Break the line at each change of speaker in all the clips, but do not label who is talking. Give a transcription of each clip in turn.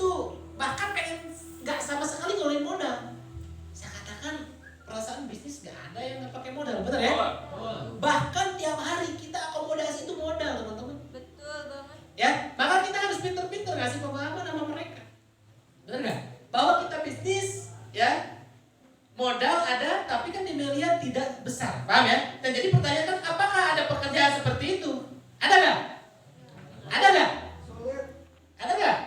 itu bahkan pengen nggak sama sekali ngeluarin modal. Saya katakan perasaan bisnis nggak ada yang nggak pakai modal, benar ya? Bahkan tiap hari kita akomodasi itu modal, teman-teman.
Betul banget.
Ya, maka kita harus pinter-pinter ngasih pemahaman sama mereka, benar nggak? Bahwa kita bisnis, ya modal ada, tapi kan dilihat tidak besar, paham ya? Dan jadi pertanyaan kan, apakah ada pekerjaan seperti itu? Ada nggak? Ada nggak? Ada nggak?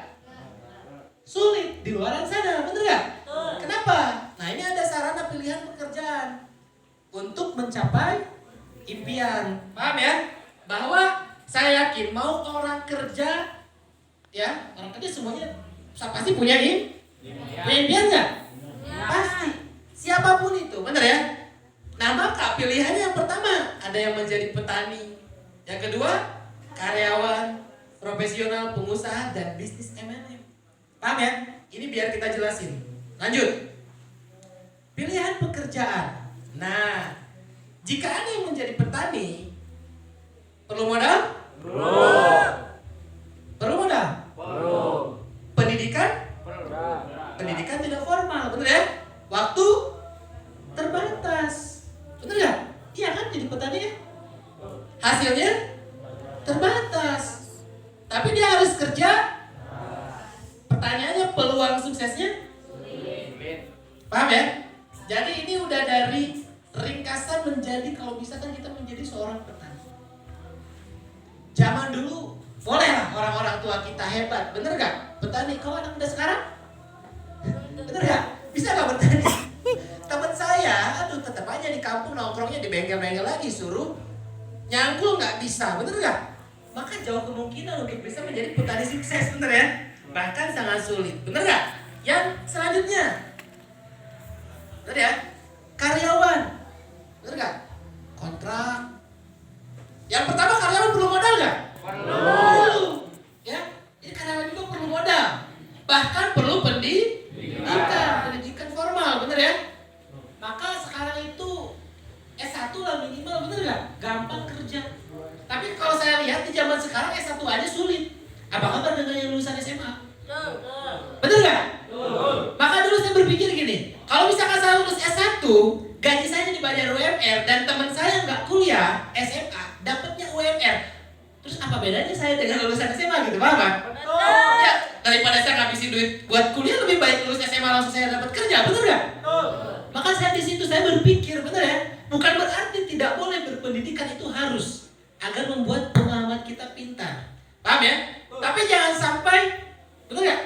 Sulit di luar sana, bener nggak? Kenapa? Nah ini ada sarana pilihan pekerjaan untuk mencapai impian, paham ya? Bahwa saya yakin mau orang kerja, ya orang kerja semuanya pasti punya impian nggak? Pasti, siapapun itu, bener ya? Nah maka pilihannya yang pertama ada yang menjadi petani, yang kedua karyawan, profesional, pengusaha, dan bisnis MLM. Paham ya? Ini biar kita jelasin. Lanjut. Pilihan pekerjaan. Nah, jika ada yang menjadi petani, perlu modal? Perlu modal? Pendidikan? Pendidikan tidak formal, betul ya? Waktu terbatas, betul nggak? Iya kan jadi petani ya? Hasilnya terbatas, tapi dia harus kerja. Pertanyaannya peluang suksesnya? Paham ya? Jadi ini udah dari ringkasan menjadi kalau bisa kan kita menjadi seorang petani. Zaman dulu bolehlah orang-orang tua kita hebat, bener gak? Petani. Kalau anak muda sekarang, bener gak? Bisa gak bertani? Temen saya, aduh tetap aja di kampung nongkrongnya di bengkel-bengkel lagi, suruh nyangkul nggak bisa, bener gak? Maka jauh kemungkinan untuk bisa menjadi petani sukses, bener ya? Bahkan sangat sulit, bener gak? Yang selanjutnya, bener ya? Karyawan, bener gak? Kontrak. Yang pertama karyawan perlu modal gak? Perlu. Ya, ini karyawan juga perlu modal. Bahkan perlu pendidikan formal, bener ya? Maka sekarang itu S1 lah minimal, bener gak? Gampang kerja. Tapi kalau saya lihat di zaman sekarang S1 aja sulit. Apa kabar dengan yang lulusan SMA? Bener gak? Maka dulu saya berpikir gini, kalau misalkan saya lulus S1, gaji saya dibayar UMR, dan teman saya nggak kuliah SMA, dapatnya UMR. Terus apa bedanya saya dengan lulusan SMA gitu, paham kan? Ya, daripada saya ngabisin duit buat kuliah, lebih baik lulus SMA langsung saya dapat kerja, bener gak? Maka saya di situ saya berpikir, bener ya? Bukan berarti tidak boleh berpendidikan, itu harus agar membuat pemahaman kita pintar, paham ya? Tapi jangan sampai, bener ya?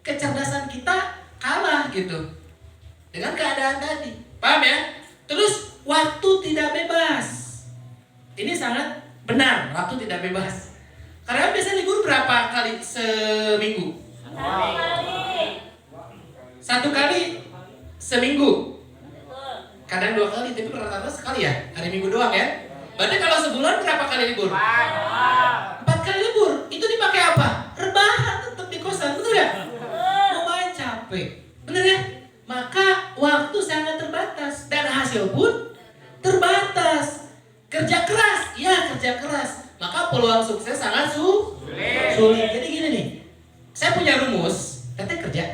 Kecerdasan kita kalah gitu dengan keadaan tadi, paham ya? Terus waktu tidak bebas, ini sangat benar, waktu tidak bebas. Karena biasanya libur berapa kali seminggu? Satu kali seminggu. Kadang 2 kali, tapi rata-rata sekali ya, hari Minggu doang ya. Berarti kalau sebulan berapa kali libur? 4 kali libur. Itu dipakai apa? Rebahan tetap di kosan, betul ya? Mau main capek, bener ya? Maka waktu sangat terbatas dan hasil pun terbatas. Kerja keras, ya kerja keras. Maka peluang sukses sangat sulit. Jadi gini nih, saya punya rumus. Teteh kerja.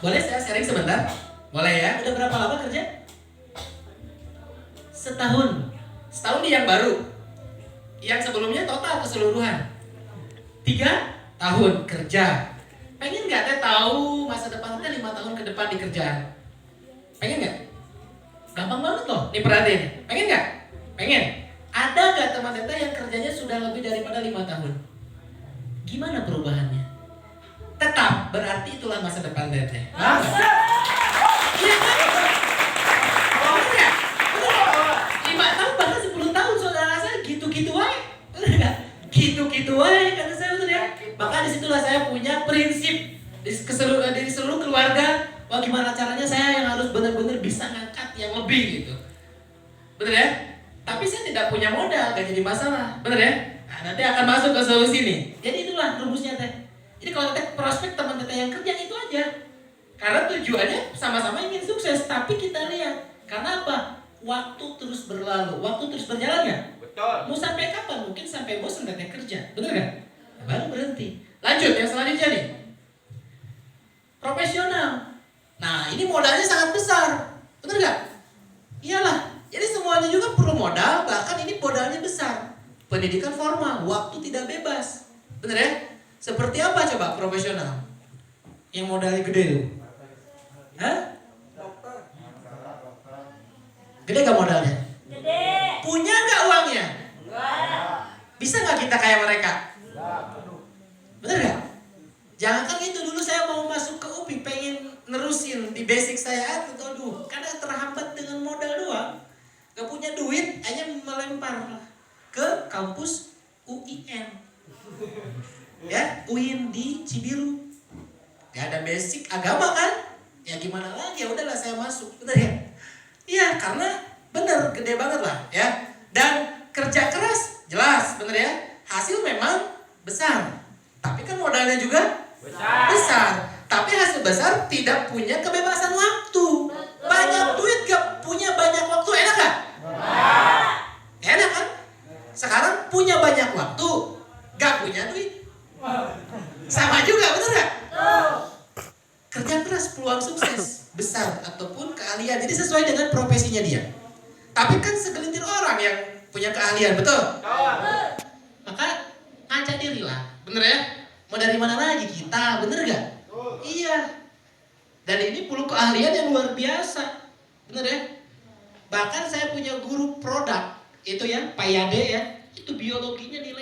Boleh saya sharing sebentar? Boleh ya? Udah berapa lama kerja? Setahun nih yang baru. Yang sebelumnya total keseluruhan 3 tahun kerja. Pengen gak teh tahu masa depan teh 5 tahun ke depan di kerjaan? Pengen gak? Gampang banget loh, nih perhatiin. Pengen gak? Pengen. Ada gak teman teteh yang kerjanya sudah lebih daripada 5 tahun? Gimana perubahannya? Tetap, berarti itulah masa depan teteh. Iya kan? Bener gak? 5 tahun bahkan 10 tahun saudara saya gitu-gitu aja. Bener gak? Gitu-gitu aja kata saya, bener ya? Maka disitulah saya punya prinsip di seluruh keluarga. Wah gimana caranya saya yang harus benar-benar bisa ngangkat yang lebih gitu. Bener ya? Tapi saya tidak punya modal, gak jadi masalah. Bener ya? Nah, nanti akan masuk ke solusi nih. Jadi itulah rumusnya teh. Jadi kalau teh prospek teman teteh yang kerja itu aja. Karena tujuannya sama-sama ingin sukses. Tapi kita lihat, karena apa? Waktu terus berlalu, waktu terus berjalan ya.
Betul.
Mau sampai kapan? Mungkin sampai bosan teteh kerja. Bener gak? Baru berhenti. Lanjut yang selanjutnya nih. Profesional. Nah, ini modalnya sangat besar. Bener gak? Iyalah. Jadi semuanya juga perlu modal, bahkan ini modalnya besar. Pendidikan formal, waktu tidak bebas. Bener ya? Seperti apa coba profesional? Yang modalnya gede tuh. Hah? Gede gak modalnya?
Gede.
Punya gak uangnya?
Enggak.
Bisa gak kita kayak mereka? Bener gak? Jangan kan itu dulu saya mau masuk ke UPI, pengen nerusin di basic saya, aduh, karena terhambat dengan modal doang. Gak punya duit, hanya melempar ke kampus UIN. Ya, UIN di Cibiru. Gak ada basic agama kan? Ya gimana lagi, ya udahlah saya masuk, bener ya? Iya, karena bener, gede banget lah ya. Dan kerja keras, jelas, bener ya. Hasil memang besar, tapi kan modalnya juga besar. Tapi hasil besar tidak punya kebebasan waktu. Banyak duit gak punya banyak waktu, enak gak? Enak kan? Sekarang punya banyak waktu, gak punya duit. Sama juga, bener gak? Kerja keras, peluang sukses besar ataupun keahlian. Jadi sesuai dengan profesinya dia. Tapi kan segelintir orang yang punya keahlian, betul? Maka ngaca diri lah, bener ya? Mau dari mana lagi kita, bener gak? Iya. Dan ini perlu keahlian yang luar biasa, bener ya? Bahkan saya punya guru produk, itu ya, Pak Yade ya, itu biologinya nilai